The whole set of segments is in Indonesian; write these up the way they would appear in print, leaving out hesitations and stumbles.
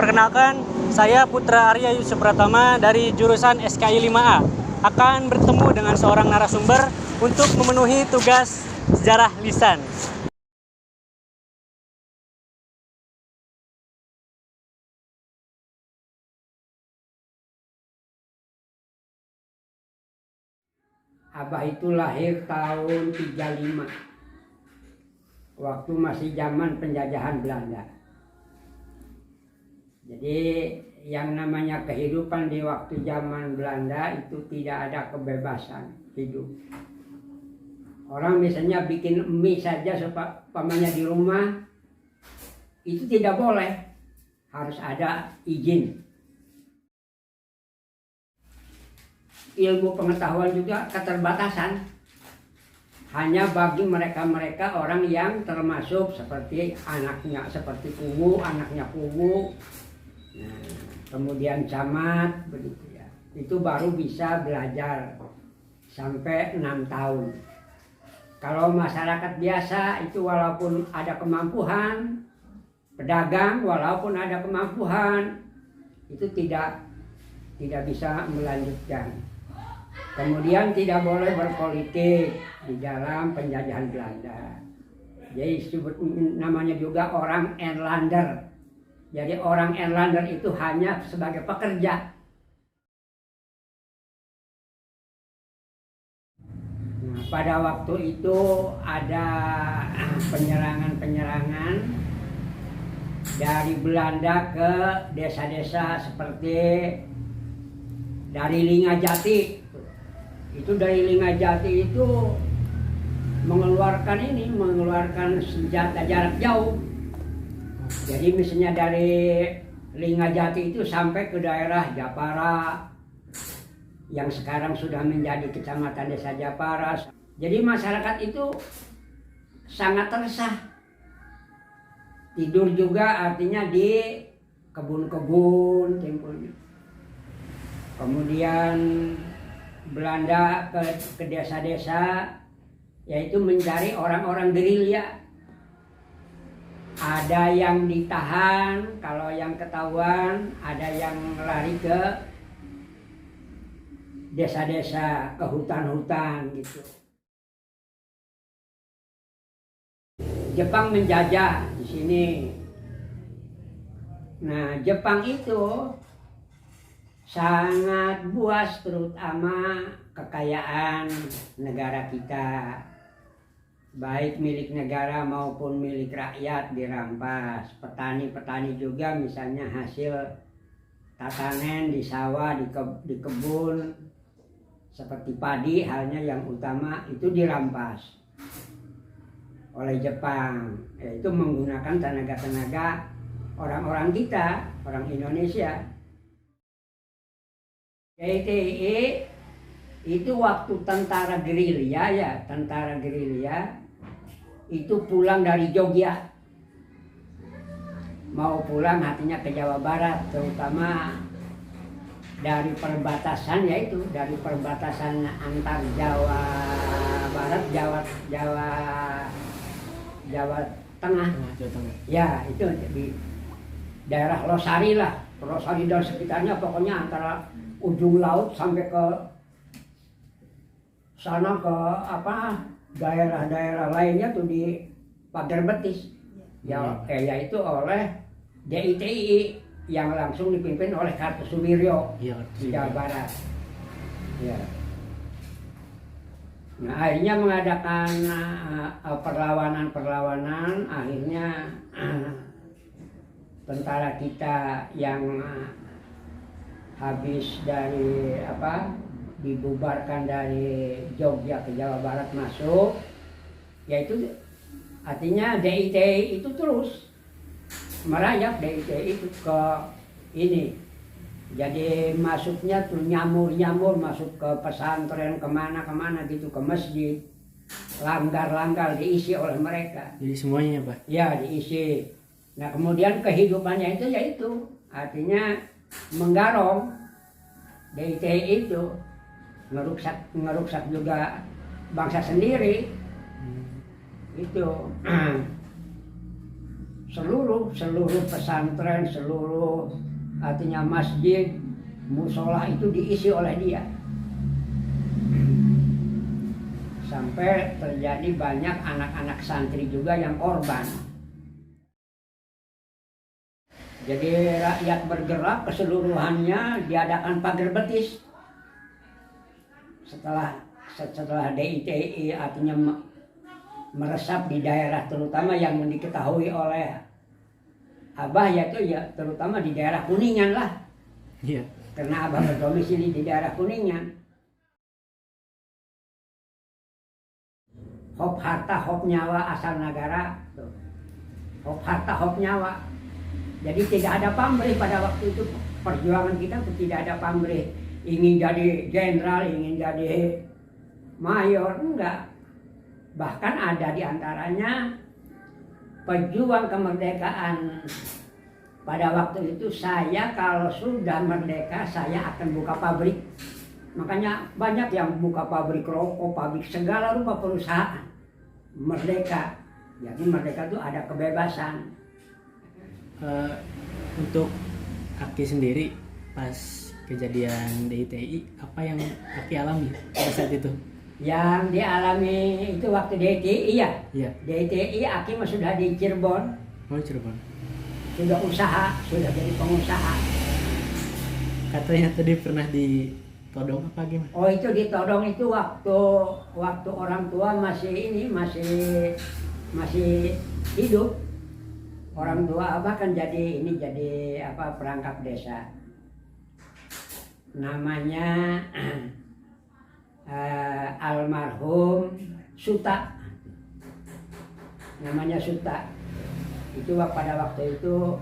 Perkenalkan, saya Putra Arya Yusuf Pratama dari jurusan SKI 5A. Akan bertemu dengan seorang narasumber untuk memenuhi tugas sejarah lisan. Abah itu lahir tahun 35, waktu masih zaman penjajahan Belanda. Jadi yang namanya kehidupan di waktu zaman Belanda itu tidak ada kebebasan hidup. Orang misalnya bikin mie saja pamannya di rumah, itu tidak boleh, harus ada izin. Ilmu pengetahuan juga keterbatasan, hanya bagi mereka-mereka orang yang termasuk seperti anaknya, seperti pungu, anaknya pungu, nah, kemudian camat, begitu ya. Itu baru bisa belajar sampai 6 tahun. Kalau masyarakat biasa itu walaupun ada kemampuan, pedagang walaupun ada kemampuan, itu tidak bisa melanjutkan. Kemudian tidak boleh berpolitik di dalam penjajahan Belanda. Jadi namanya juga orang Eenlander. Jadi orang Eenlander itu hanya sebagai pekerja. Nah, pada waktu itu ada penyerangan-penyerangan dari Belanda ke desa-desa seperti dari Lingajati. Itu dari Lingajati itu mengeluarkan senjata jarak jauh. Jadi misalnya dari Lingajati itu sampai ke daerah Japara yang sekarang sudah menjadi kecamatan Desa Japara. Jadi masyarakat itu sangat resah. Tidur juga artinya di kebun-kebun tempatnya. Kemudian Belanda ke desa-desa, yaitu mencari orang-orang gerilya. Ada yang ditahan, kalau yang ketahuan, ada yang lari ke desa-desa, ke hutan-hutan gitu. Jepang menjajah di sini. Nah, Jepang itu sangat buas terutama kekayaan negara kita, baik milik negara maupun milik rakyat dirampas. Petani-petani juga misalnya hasil tatanen di sawah, di kebun seperti padi halnya yang utama itu dirampas oleh Jepang, yaitu menggunakan tenaga-tenaga orang-orang kita, orang Indonesia. DITI itu waktu tentara gerilya itu pulang dari Jogja, mau pulang hatinya ke Jawa Barat, terutama dari perbatasan, yaitu dari perbatasan antar Jawa Barat, Jawa Tengah. Ya, itu di daerah Losari lah, Losari dan sekitarnya, pokoknya antara ujung laut sampai ke sana ke daerah-daerah lainnya tuh di Pagar Betis. Yaitu oleh DITI yang langsung dipimpin oleh Kartosuwiryo di Jawa Barat. Ya. Nah, akhirnya mengadakan perlawanan, akhirnya tentara kita yang habis dari dibubarkan dari Jogja ke Jawa Barat masuk, yaitu artinya DITI itu terus merayap, DITI itu ke ini. Jadi masuknya tuh nyamur masuk ke pesantren, kemana gitu, ke masjid, langgar diisi oleh mereka. Jadi semuanya Pak? Ya, diisi. Nah, kemudian kehidupannya itu yaitu artinya menggarong. DITI itu ngerusak juga bangsa sendiri. Itu seluruh pesantren, seluruh artinya masjid, musola itu diisi oleh dia. Sampai terjadi banyak anak-anak santri juga yang korban. Jadi rakyat bergerak keseluruhannya diadakan pagar betis. Setelah DITI artinya meresap di daerah terutama yang diketahui oleh Abah, yaitu ya terutama di daerah Kuningan lah. Iya. Karena Abah berdomisili di daerah Kuningan. Hop harta, hop nyawa, asal negara. Hop harta, hop nyawa. Jadi tidak ada pamrih pada waktu itu. Perjuangan kita tidak ada pamrih. Ingin jadi jenderal, ingin jadi mayor, enggak. Bahkan ada di antaranya pejuang kemerdekaan. Pada waktu itu saya kalau sudah merdeka saya akan buka pabrik. Makanya banyak yang buka pabrik rokok, pabrik segala rupa perusahaan. Merdeka. Jadi merdeka itu ada kebebasan. Untuk Aki sendiri pas kejadian DITI, apa yang Aki alami pada saat itu? Yang dialami itu waktu DITI ya? Iya. DITI Aki mah sudah di Cirebon. Oh, Cirebon. Sudah usaha, sudah jadi pengusaha. Katanya tadi pernah ditodong apa gimana? Oh, itu ditodong itu waktu orang tua masih hidup. Orang tua Abah kan jadi perangkap desa. Namanya almarhum Suta. Namanya Suta. Itu pada waktu itu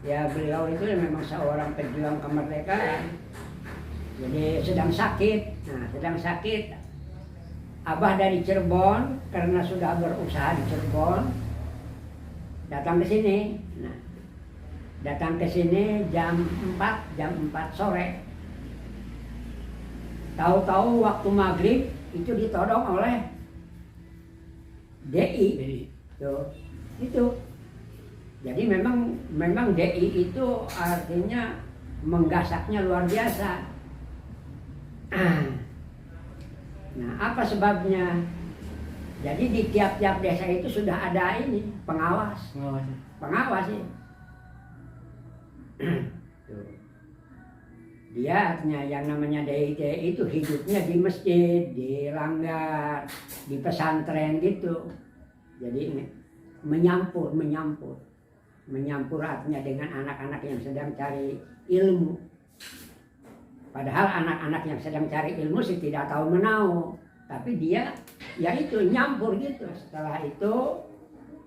ya beliau itu memang seorang pejuang kemerdekaan. Jadi sedang sakit. Nah, sedang sakit. Abah dari Cirebon karena sudah berusaha di Cirebon datang ke sini. Nah, datang ke sini jam 4 sore. Tahu-tahu waktu maghrib itu ditodong oleh DI. Tuh, itu. Jadi memang DI itu artinya menggasaknya luar biasa. Nah, apa sebabnya? Jadi di tiap-tiap desa itu sudah ada ini pengawas. Pengawas ya. Dia artinya yang namanya DITI itu hidupnya di masjid, di langgar, di pesantren gitu. Jadi ini menyampur artinya dengan anak-anak yang sedang cari ilmu. Padahal anak-anak yang sedang cari ilmu sih tidak tahu menau. Tapi dia ya itu nyampur gitu. Setelah itu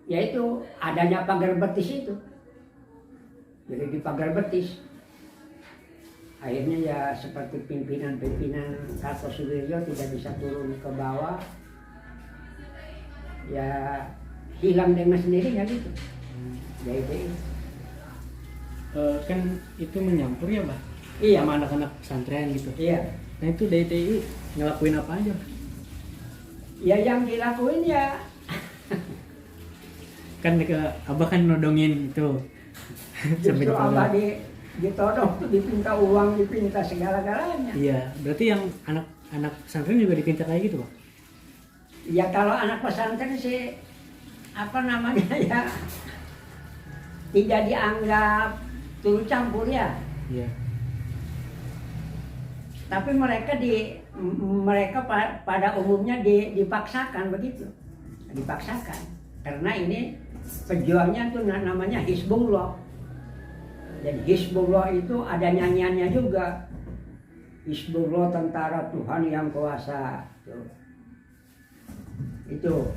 yaitu adanya pagar betis itu. Jadi di pagar betis akhirnya ya seperti pimpinan-pimpinan Kartosuwiryo tidak bisa turun ke bawah. Ya hilang dengan sendirinya gitu. Jadi kan itu menyampur ya, Bah? Iya. Sama anak-anak pesantren gitu. Iya. Nah itu DITI ngelakuin apa aja? Ya yang dilakuin ya Kan Abah kan nodongin itu. justru Abah ditodong tuh dipinta uang, dipinta segala-galanya. Iya, berarti yang anak pesantren juga dipinta kayak gitu, Pak? Ya kalau anak pesantren sih apa namanya ya tidak dianggap turut campur ya. Iya. Tapi mereka pada umumnya dipaksakan begitu, dipaksakan karena ini pejuangnya tuh namanya Hizbullah. Dan Hizbullah itu ada nyanyiannya juga. Hizbullah tentara Tuhan yang kuasa. Itu.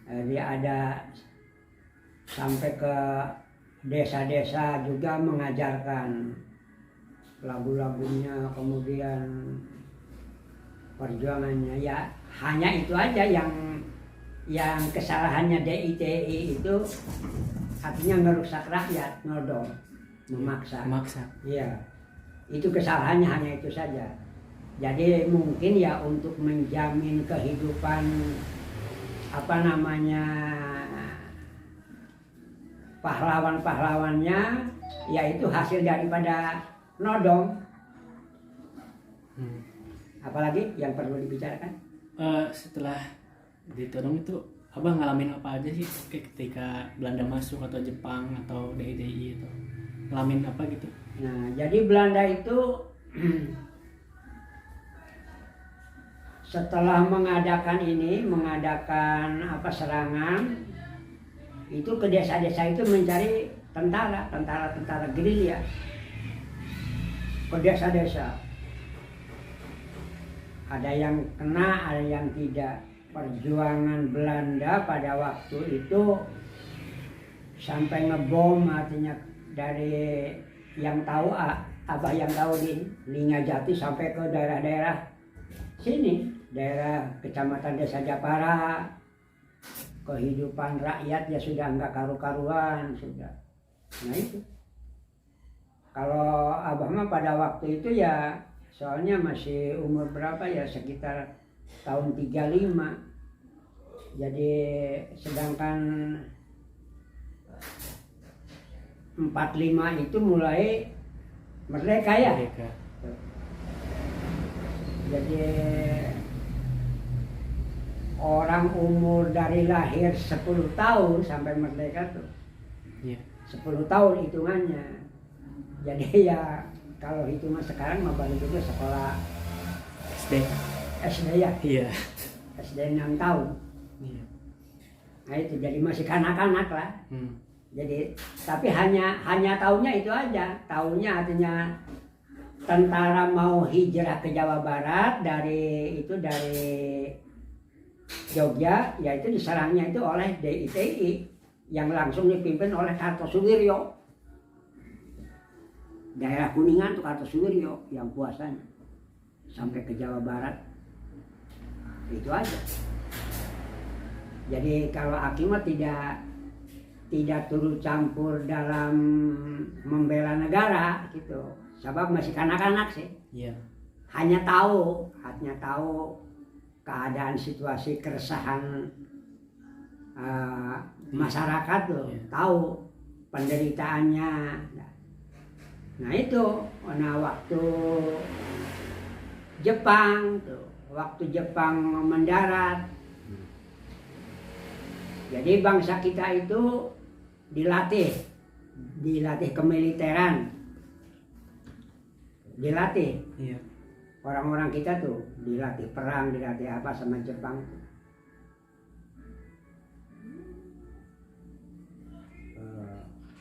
Dia ada sampai ke desa-desa juga mengajarkan lagu-lagunya, kemudian perjuangannya. Ya hanya itu aja yang kesalahannya DITI itu artinya ngerusak rakyat, nodong, memaksa. Iya, itu kesalahannya hanya itu saja. Jadi mungkin ya untuk menjamin kehidupan apa namanya pahlawan-pahlawannya, yaitu hasil daripada nodong. Apalagi yang perlu dibicarakan? Setelah ditodong itu abah ngalamin apa aja sih ketika Belanda masuk atau Jepang atau DIY atau ngalamin apa gitu? Nah, jadi Belanda itu setelah mengadakan serangan, itu ke desa-desa itu mencari tentara gerilya ke desa-desa. Ada yang kena, ada yang tidak. Perjuangan Belanda pada waktu itu sampai ngebom, artinya dari yang tahu abah yang tahu di Lingajati sampai ke daerah-daerah sini, daerah kecamatan Desa Japara. Kehidupan rakyat ya sudah enggak karu-karuan sudah. Nah itu. Kalau abah mah pada waktu itu ya, soalnya masih umur berapa ya, sekitar tahun 35. Jadi sedangkan 45 itu mulai merdeka ya. Merdeka. Jadi orang umur dari lahir 10 tahun sampai merdeka tuh. Iya. 10 tahun hitungannya. Jadi ya kalau hitungan sekarang mah baru juga sekolah SD ya. Iya. SD 6 tahun. Iya. Nah itu jadi masih kanak-kanak lah. Jadi tapi hanya tahunya itu aja. Tahunya artinya tentara mau hijrah ke Jawa Barat dari Jogja, yaitu diserangnya itu oleh DITI yang langsung dipimpin oleh Kartosuwiryo. Daerah Kuningan tuh Kartosuwiryo yang kuasanya sampai ke Jawa Barat. Itu aja. Jadi kalau Hakim tidak turut campur dalam membela negara gitu. Sebab masih kanak-kanak sih. Iya. Hanya tahu keadaan situasi keresahan masyarakat tuh, tahu penderitaannya. Nah itu, waktu Jepang mendarat, jadi bangsa kita itu dilatih kemiliteran, Iya. orang-orang kita tuh dilatih perang, dilatih apa sama Jepang.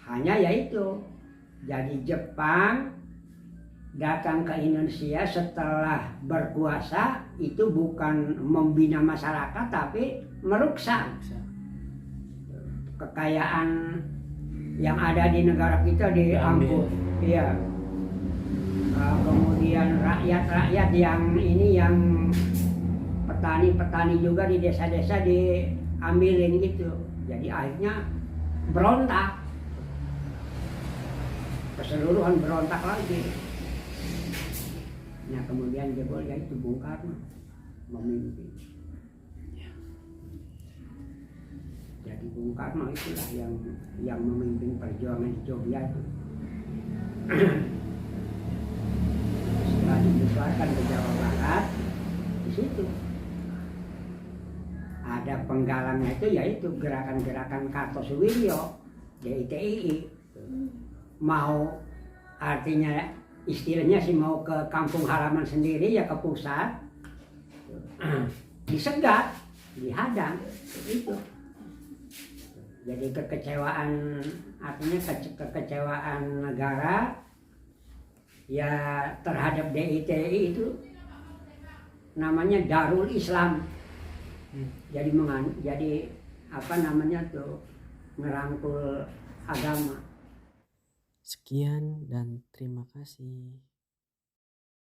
Hanya yaitu, jadi Jepang datang ke Indonesia setelah berkuasa itu bukan membina masyarakat tapi meruksa kekayaan yang ada di negara kita diambil. Iya. Kemudian rakyat yang petani juga di desa-desa diambilin gitu. Jadi akhirnya berontak. Keseluruhan berontak lagi. Nah kemudian jebol ya itu Bung Karno memimpin. Jadi Bung Karno itulah yang memimpin perjuangan di Jogja itu. Setelah dibubarkan ke Jawa Barat, di situ ada penggalangnya itu, yaitu gerakan-gerakan Kartosuwiryo, DITI. Mau artinya istilahnya sih mau ke kampung halaman sendiri ya, ke pusat, disegat, dihadang, itu. Jadi kekecewaan negara ya terhadap DITI itu namanya Darul Islam. Jadi apa namanya tuh, ngerangkul agama. Sekian dan terima kasih.